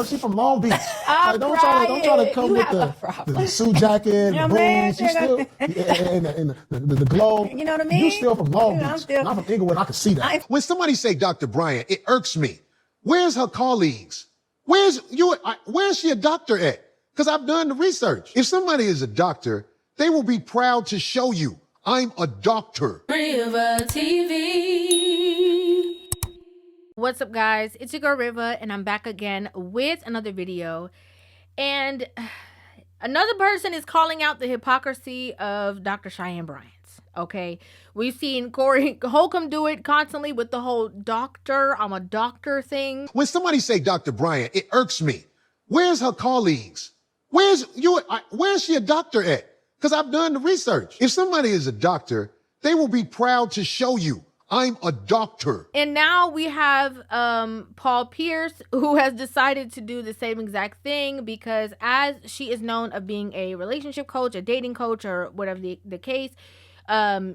her. She from Long Beach. Like, don't try to come with the suit jacket, the boots. You still and the glow. You know what I mean? You still from Long Beach. I'm from Inglewood. I can see that. When somebody say Dr. Bryant, it irks me. Where's her colleagues? Where's she a doctor at? Because I've done the research. If somebody is a doctor, they will be proud to show you, I'm a doctor. Rivah TV. What's up, guys? It's your girl Rivah, and I'm back again with another video. And another person is calling out the hypocrisy of Dr. Cheyenne Bryant. Okay, we've seen Corey Holcomb do it constantly with the whole I'm a doctor thing. When somebody say Dr. Bryant, it irks me. Where's her colleagues? Where's she a doctor at? Because I've done the research. If somebody is a doctor, they will be proud to show you, I'm a doctor. And now we have Paul Pierce, who has decided to do the same exact thing, because as she is known of being a relationship coach, a dating coach, or whatever the case,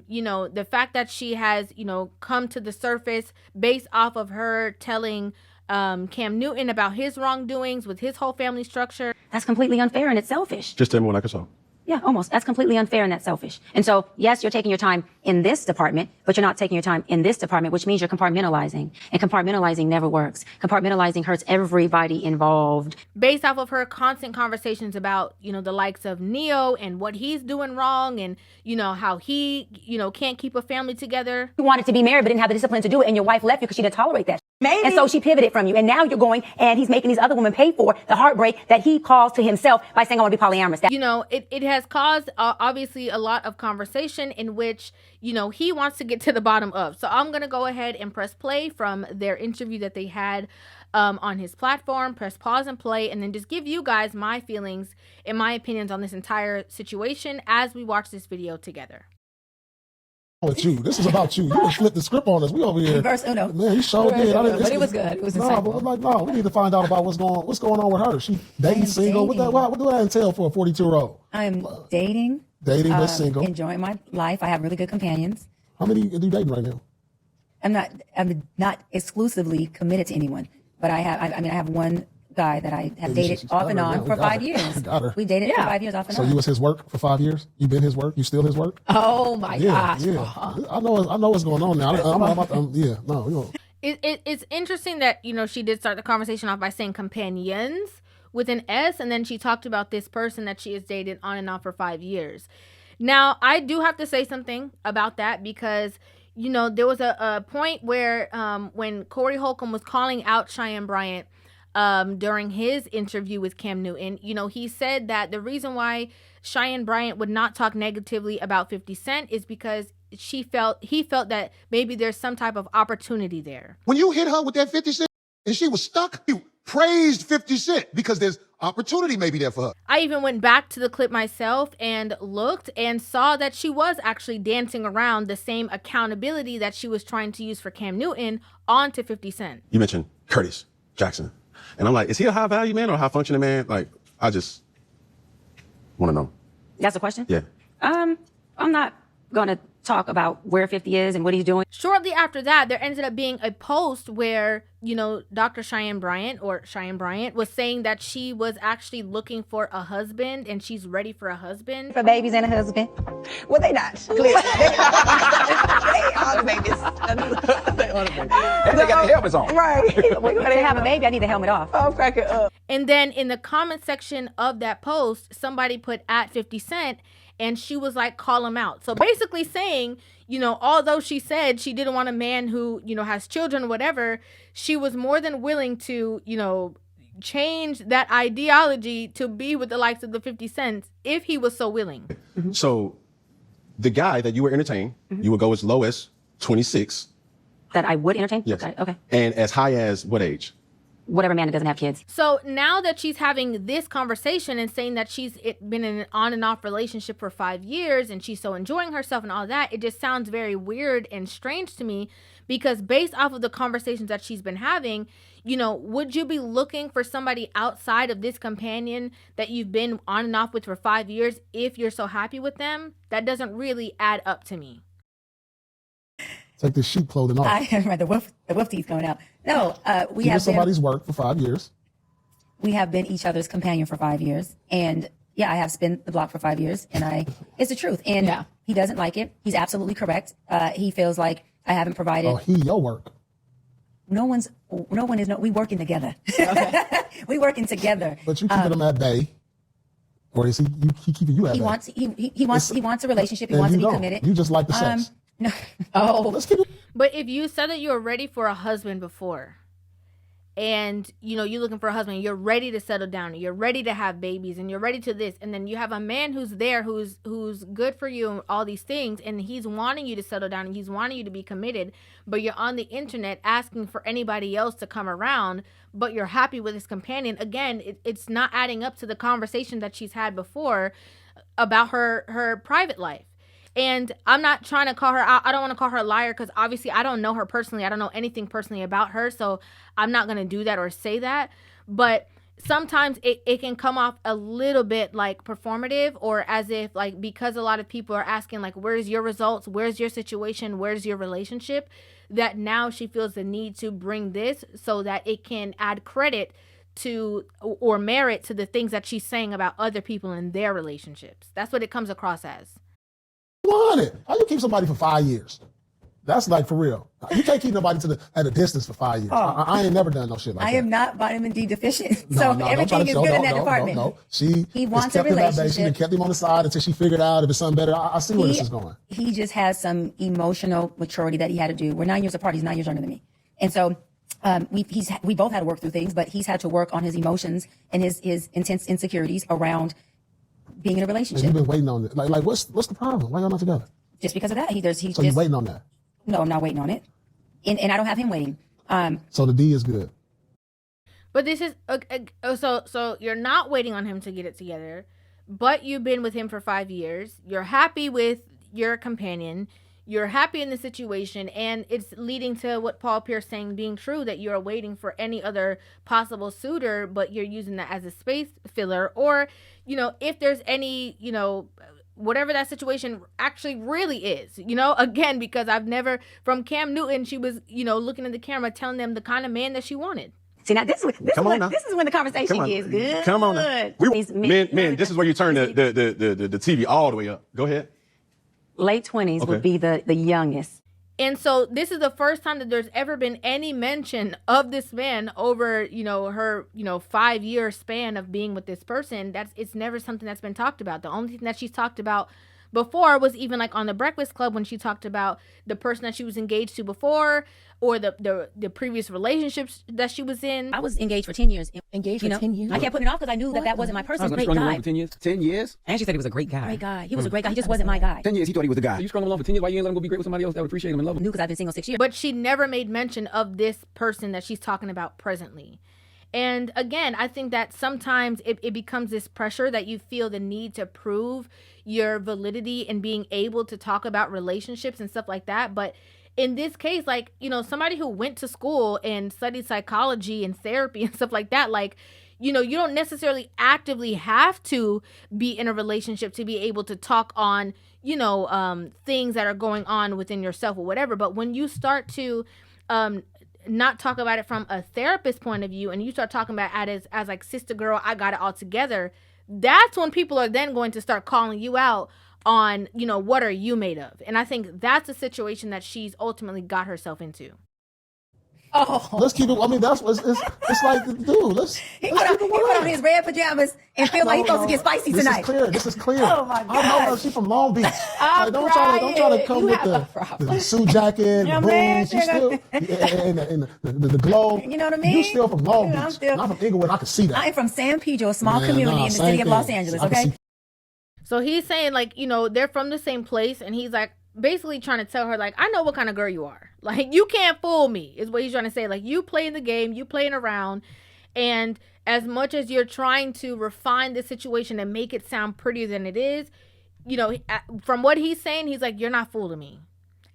you know, the fact that she has, you know, come to the surface based off of her telling Cam Newton about his wrongdoings with his whole family structure. That's completely unfair and it's selfish. Just tell me when I can solve. Yeah, almost. That's completely unfair and that's selfish. And so, yes, you're taking your time in this department, but you're not taking your time in this department, which means you're compartmentalizing. And compartmentalizing never works. Compartmentalizing hurts everybody involved. Based off of her constant conversations about, you know, the likes of Neo and what he's doing wrong, and, you know, how he, you know, can't keep a family together. You wanted to be married but didn't have the discipline to do it, and your wife left you because she didn't tolerate that. Maybe. And so she pivoted from you. And now you're going and he's making these other women pay for the heartbreak that he caused to himself by saying, I want to be polyamorous. You know, it has caused obviously a lot of conversation in which, you know, he wants to get to the bottom of. So I'm going to go ahead and press play from their interview that they had on his platform, press pause and play, and then just give you guys my feelings and my opinions on this entire situation as we watch this video together. With you, this is about you. You just flipped the script on us. We over here. Verse uno. Man, you showed it. But it was good. It was no, but I'm like, no, we need to find out about what's going on with her. She dating, single. Dating. What do that entail for a 42-year-old? I'm dating. Dating, but single. Enjoying my life. I have really good companions. How many are you dating right now? I'm not exclusively committed to anyone, but I have one guy that I have dated off and on for 5 years. We dated for 5 years off and on. So you was his work for 5 years? You been his work? You still his work? Oh my gosh. Yeah. I know what's going on now. It's interesting that, you know, she did start the conversation off by saying companions with an S, and then she talked about this person that she has dated on and off for 5 years. Now, I do have to say something about that, because, you know, there was a point where when Corey Holcomb was calling out Cheyenne Bryant during his interview with Cam Newton, you know, he said that the reason why Cheyenne Bryant would not talk negatively about 50 Cent is because he felt that maybe there's some type of opportunity there. When you hit her with that 50 Cent and she was stuck, you praised 50 Cent because there's opportunity maybe there for her. I even went back to the clip myself and looked and saw that she was actually dancing around the same accountability that she was trying to use for Cam Newton onto 50 Cent. You mentioned Curtis Jackson. And I'm like, is he a high value man or a high functioning man? Like, I just want to know. That's the question? Yeah. I'm not going to talk about where 50 is and what he's doing. Shortly after that, there ended up being a post where, you know, Dr. Cheyenne Bryant was saying that she was actually looking for a husband and she's ready for a husband. For babies and a husband. Well, they not. Clearly. They are the babies. They got the helmets on. Right. When they have a baby, I need the helmet off. I'm cracking up. And then in the comment section of that post, somebody put at 50 Cent, and she was like, call him out. So basically saying, you know, although she said she didn't want a man who, you know, has children or whatever, she was more than willing to, you know, change that ideology to be with the likes of the 50 Cents if he was so willing. Mm-hmm. So the guy that you were entertaining, you would go as low as 26. That I would entertain? Yes. Okay. And as high as what age? Whatever man that doesn't have kids. So now that she's having this conversation and saying that she's been in an on and off relationship for 5 years and she's so enjoying herself and all that, it just sounds very weird and strange to me, because based off of the conversations that she's been having, you know, would you be looking for somebody outside of this companion that you've been on and off with for 5 years if you're so happy with them? That doesn't really add up to me. Take the sheep clothing off. I read the wolf teeth coming out. No, we you have somebody's work for 5 years. we have been each other's companion for 5 years. And yeah, I have spent the block for 5 years, and it's the truth. And he doesn't like it. He's absolutely correct. He feels like I haven't provided. Oh, your work. We working together. Okay. We working together. But you keeping him at bay. Or is he keeping you at bay? He wants a relationship. He wants to be committed. You just like the sex. No. Oh. Let's keep it. But if you said that you were ready for a husband before, and you're looking for a husband, you're ready to settle down, you're ready to have babies, and you're ready to this, and then you have a man who's there, who's good for you and all these things, and he's wanting you to settle down and he's wanting you to be committed, but you're on the internet asking for anybody else to come around, but you're happy with his companion. Again, it's not adding up to the conversation that she's had before about her private life. And I'm not trying to call her out. I don't want to call her a liar because obviously I don't know her personally. I don't know anything personally about her. So I'm not going to do that or say that. But sometimes it can come off a little bit like performative, or as if like, because a lot of people are asking like, where's your results? Where's your situation? Where's your relationship? That now she feels the need to bring this so that it can add credit to or merit to the things that she's saying about other people in their relationships. That's what it comes across as. Want it? How you keep somebody for 5 years? That's like for real. You can't keep nobody at a distance for 5 years. I ain't never done no shit like that. I am not vitamin D deficient, so everything is good in that department. No. He wants a kept him at bay. relationship. She kept him on the side until she figured out if it's something better. I see where this is going. He just has some emotional maturity that he had to do. We're 9 years apart. He's 9 years younger than me, and so we both had to work through things. But he's had to work on his emotions and his intense insecurities around being in a relationship. And you've been waiting on it. Like what's the problem? Why y'all not together? Just because of that, So you're waiting on that? No, I'm not waiting on it, and I don't have him waiting. So the D is good. But this is so you're not waiting on him to get it together, but you've been with him for 5 years. You're happy with your companion. You're happy in the situation, and it's leading to what Paul Pierce saying being true, that you're waiting for any other possible suitor, but you're using that as a space filler, or if there's any whatever that situation actually really is, again, because I've never, from Cam Newton, she was, looking at the camera, telling them the kind of man that she wanted. See, now this is when the conversation gets good. Come on now. Men, this is where you turn the TV all the way up. Go ahead. Late 20s would be the youngest. And so this is the first time that there's ever been any mention of this man over, her, 5 year span of being with this person. It's never something that's been talked about. The only thing that she's talked about before was even like on the Breakfast Club when she talked about the person that she was engaged to before, or the previous relationships that she was in. I was engaged for 10 years. Engaged for 10 years? I kept putting it off because I knew that wasn't my person. Great guy. For 10 years? 10 years? And she said he was a great guy. Great guy. He was a great guy. He just wasn't my guy. 10 years, he thought he was the guy. So you strung him along for 10 years? Why you ain't let him go be great with somebody else that would appreciate him and love him? Because I've been single 6 years. But she never made mention of this person that she's talking about presently. And again, I think that sometimes it becomes this pressure that you feel the need to prove your validity and being able to talk about relationships and stuff like that. But in this case, like, somebody who went to school and studied psychology and therapy and stuff like that, like, you don't necessarily actively have to be in a relationship to be able to talk on, things that are going on within yourself or whatever. But when you start to not talk about it from a therapist point of view, and you start talking about it as like, sister girl, I got it all together, that's when people are then going to start calling you out on, what are you made of? And I think that's a situation that she's ultimately got herself into. Oh, let's keep it. I mean, that's what it's like, dude. He put on his red pajamas and feel like he's supposed to get spicy tonight. This is clear. Oh my God. I know her. She's from Long Beach. Don't try to come with the suit jacket, the boots. You still and the glow. You know what I mean? You still from Long Beach. Not from Inglewood. I can see that. I'm from San Pedro, a small community in the city of Los Angeles. Okay. So he's saying like, they're from the same place, and he's like basically trying to tell her like, I know what kind of girl you are. Like, you can't fool me, is what he's trying to say. Like, you playing the game, you playing around, and as much as you're trying to refine the situation and make it sound prettier than it is, from what he's saying, he's like, you're not fooling me.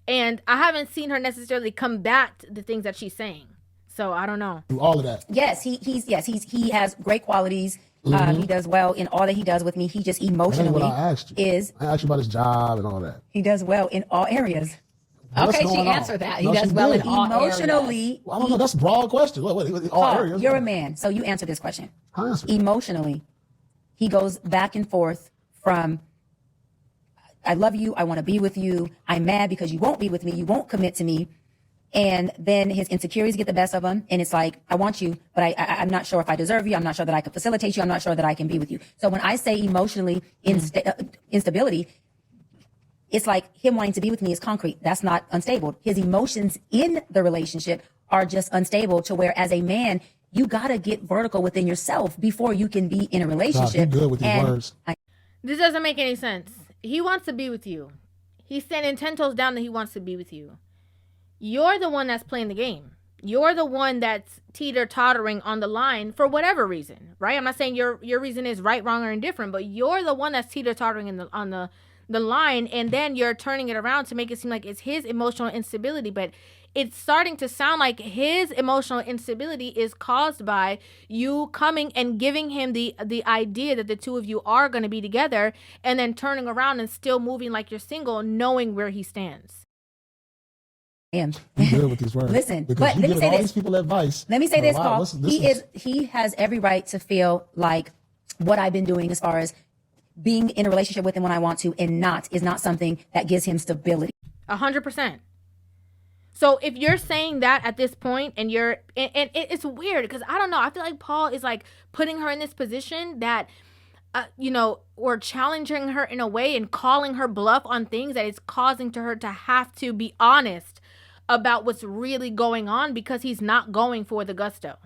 And I haven't seen her necessarily combat the things that she's saying. So I don't know. All of that. Yes, he has great qualities. He does well in all that he does with me. He just emotionally I asked you. I asked you about his job and all that. He does well in all areas. What's Okay, she going on? answered that. He No, does she well in did. all Emotionally, areas. Well, I don't know. That's a broad question. What, all Paul, areas? you're a man, so you answer this question. I answer. Emotionally, he goes back and forth from I love you, I want to be with you, I'm mad because you won't be with me, you won't commit to me. And then his insecurities get the best of him. And it's like, I want you, but I'm not sure if I deserve you. I'm not sure that I can facilitate you. I'm not sure that I can be with you. So when I say emotionally instability, it's like him wanting to be with me is concrete. That's not unstable. His emotions in the relationship are just unstable to where as a man, you got to get vertical within yourself before you can be in a relationship. God, you good with these words. This doesn't make any sense. He wants to be with you. He's standing 10 toes down that he wants to be with you. You're the one that's playing the game. You're the one that's teeter-tottering on the line for whatever reason, right? I'm not saying your reason is right, wrong, or indifferent, but you're the one that's teeter-tottering on the line, and then you're turning it around to make it seem like it's his emotional instability. But it's starting to sound like his emotional instability is caused by you coming and giving him the idea that the two of you are going to be together, and then turning around and still moving like you're single, knowing where he stands. You good with these words. Listen, because but you let me give say all this. these people advice. Let me say this, Wow, Paul. He has every right to feel like what I've been doing as far as being in a relationship with him when I want to and is not something that gives him stability. 100%. So if you're saying that at this point and it's weird because I don't know, I feel like Paul is like putting her in this position that, or challenging her in a way and calling her bluff on things that is causing to her to have to be honest about what's really going on because he's not going for the gusto.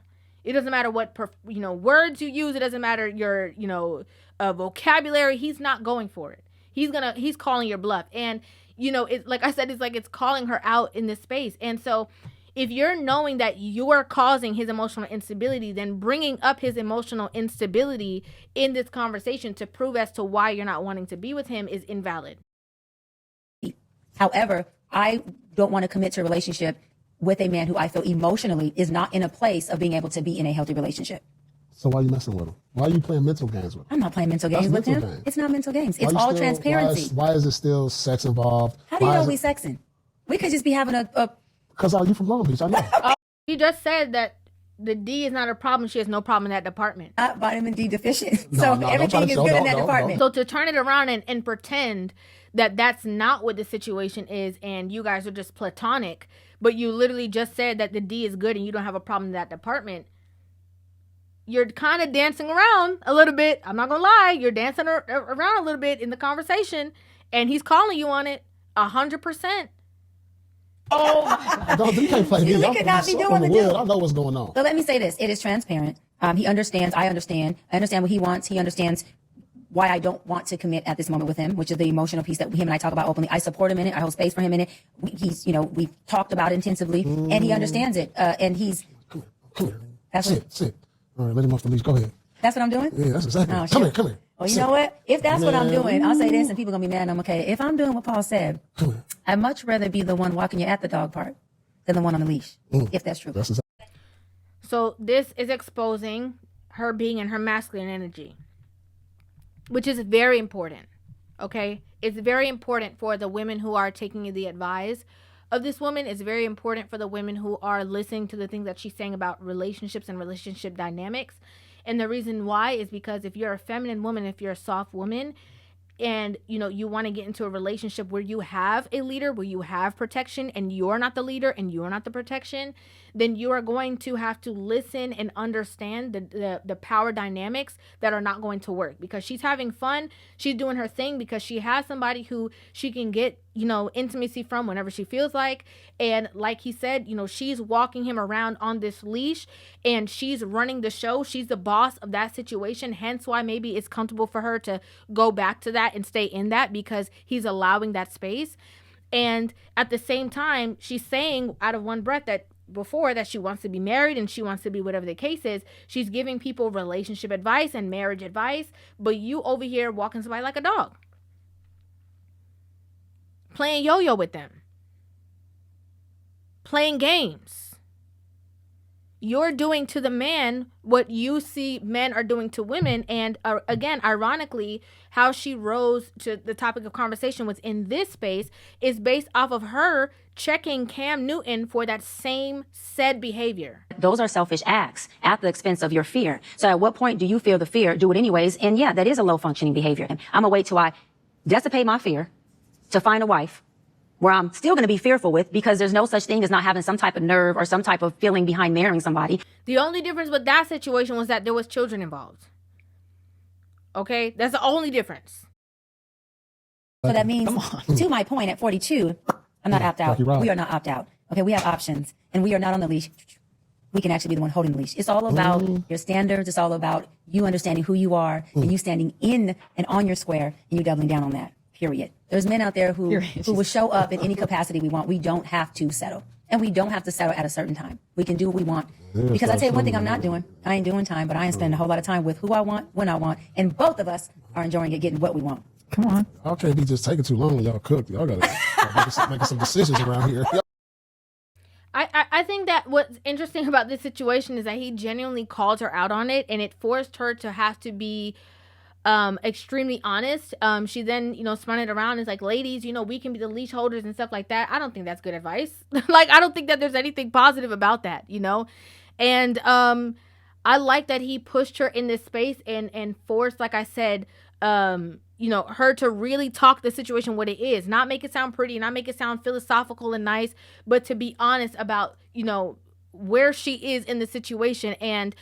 It doesn't matter what, words you use. It doesn't matter your, vocabulary. He's not going for it. He's calling your bluff. And, like I said, it's calling her out in this space. And so if you're knowing that you're causing his emotional instability, then bringing up his emotional instability in this conversation to prove as to why you're not wanting to be with him is invalid. However, I don't want to commit to a relationship with a man who I feel emotionally is not in a place of being able to be in a healthy relationship. So why are you messing with him? Why are you playing mental games with him? I'm not playing mental games with him. It's not mental games. It's all transparency. Why is it still sex involved? How do you know we sexing? We could just be having a Because you from Long Beach, I know. He just said that the D is not a problem. She has no problem in that department. Not vitamin D deficient. No, So no, everything is good in that department. So to turn it around and pretend that that's not what the situation is and you guys are just platonic, but you literally just said that the D is good and you don't have a problem in that department, you're kind of dancing around a little bit. I'm not going to lie. You're dancing around a little bit in the conversation and he's calling you on it 100%. Oh, you can't play me. We could not be doing the deal. I know what's going on. So let me say this. It is transparent. He understands. I understand. I understand what he wants. He understands why I don't want to commit at this moment with him, which is the emotional piece that him and I talk about openly. I support him in it. I hold space for him in it. We've talked about it intensively and he understands it. And he's. Come here. Sit. All right, let him off the leash. Go ahead. That's what I'm doing? Yeah, that's exactly. Oh, Come here. Well, you know what? If that's what I'm doing, I'll say this and people are going to be mad and I'm okay. If I'm doing what Paul said, I'd much rather be the one walking you at the dog park than the one on the leash, if that's true. That's exactly. So this is exposing her being in her masculine energy, which is very important, okay? It's very important for the women who are taking the advice of this woman. It's very important for the women who are listening to the things that she's saying about relationships and relationship dynamics. And the reason why is because if you're a feminine woman, if you're a soft woman, and you want to get into a relationship where you have a leader, where you have protection, and you're not the leader and you're not the protection, then you are going to have to listen and understand the power dynamics that are not going to work, because she's having fun, she's doing her thing because she has somebody who she can get intimacy from whenever she feels like. And like he said, she's walking him around on this leash and she's running the show. She's the boss of that situation. Hence why maybe it's comfortable for her to go back to that and stay in that, because he's allowing that space. And at the same time, she's saying out of one breath that she wants to be married and she wants to be whatever the case is. She's giving people relationship advice and marriage advice, but you over here walking somebody like a dog, playing yo-yo with them, playing games. you're doing to the man what you see men are doing to women. And again, ironically, how she rose to the topic of conversation was in this space is based off of her checking Cam Newton for that same said behavior. Those are selfish acts at the expense of your fear. So at what point do you feel the fear, do it anyways? And yeah, that is a low functioning behavior. I'm gonna wait till I dissipate my fear to find a wife where I'm still going to be fearful with, because there's no such thing as not having some type of nerve or some type of feeling behind marrying somebody. The only difference with that situation was that there was children involved. Okay? That's the only difference. So that means, to my point, at 42, I'm not opt out. We are not opt out. Okay, we have options, and we are not on the leash. We can actually be the one holding the leash. It's all about your standards. It's all about you understanding who you are and you standing in and on your square and you doubling down on that. Period. There's men out there who will show up in any capacity we want. We don't have to settle. And we don't have to settle at a certain time. We can do what we want. Because I tell you one thing I'm not doing. I ain't doing time, but I ain't spending a whole lot of time with who I want, when I want. And both of us are enjoying it, getting what we want. Come on. Y'all can't be just taking too long when y'all cook. Y'all got to making some decisions around here. I think that what's interesting about this situation is that he genuinely called her out on it, and it forced her to have to be extremely honest. She then, spun it around and is like, ladies, we can be the leash holders and stuff like that. I don't think that's good advice. Like, I don't think that there's anything positive about that, And I like that he pushed her in this space and forced, like I said, her to really talk the situation what it is, not make it sound pretty, not make it sound philosophical and nice, but to be honest about, where she is in the situation and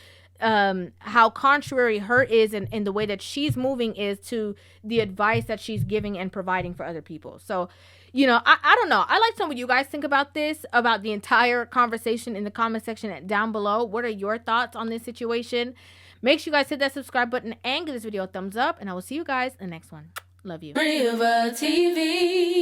how contrary her is and the way that she's moving is to the advice that she's giving and providing for other people. So, I don't know. I like some of you guys think about this, about the entire conversation in the comment section down below. What are your thoughts on this situation? Make sure you guys hit that subscribe button and give this video a thumbs up, and I will see you guys in the next one. Love you. Rivah TV.